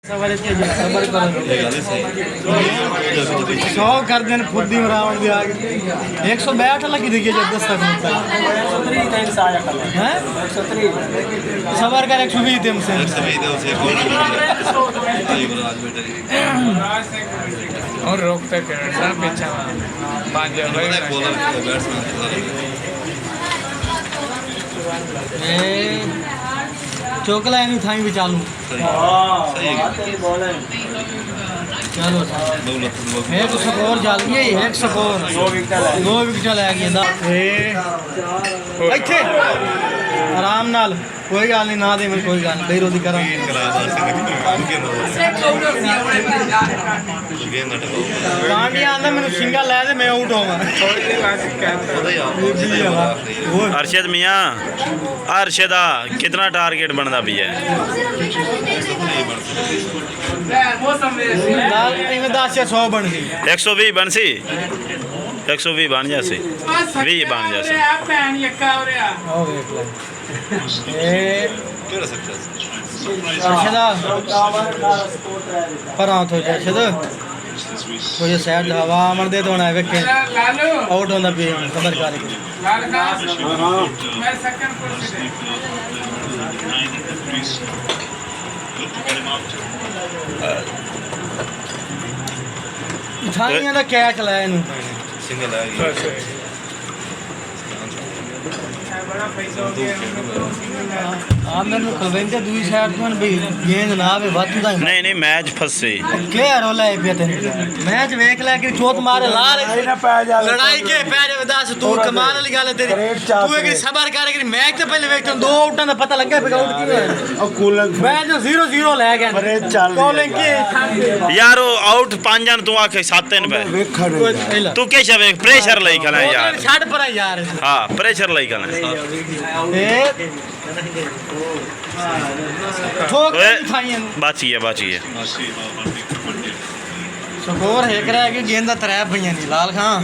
सबर करो 100 कर देन खुद ही मरावण दे आगे 162 लगी दी जब 10 तक होता है 130 सबर कर 120 दे हमसे 120 दे उसे और रोकता कर सब पीछा पांच चोकला नहीं था भी चालू चलो एक स्कोर चल गया एक स्कोर 2 विकेट लै गया इत्थे आराम नाल कोई गल नहीं ना दे मेरी कोई गल नहीं रोदी करा कांडिया आंदा मैनू सिंगा लै दे मैं आउट होवां अरशद मियाँ अरशदा कितना टारगेट बनता भी है 100 बन सी 120 बन सी 120 बन जासी 20 बन जासी अरशदा पर तो अरशद थोड़ी साइड हवा अमर दे दोना है विकेट आउट होंदा पे खबर कर थाइयां दा कैच लाया इनू सिंगल आ गया खलवेंदे दूई साइड तो भाई गेंद ना आवे वातू दा नहीं नहीं मैच फसे क्लियर होला है पे मैच देख ले कि चोट मारे ला लड़ाई के पै जावे दस तू कमाल वाली गल है तेरी तू एक सबर कर के मैच तो पहले वेख दो आउटां दा पता लगा फिर आउट की है और कूलर मैच 0-0 ले गए ब्रेक चल कॉलिंग की यार आउट 5 जन तू आखे 7 पे तू के छवे प्रेशर लई खला यार छड़ पर यार हां प्रेशर लई खला ठोक थाइयां बाची है स्कोर एक रह गया गेंद दा 3 पईयां नहीं लाल खां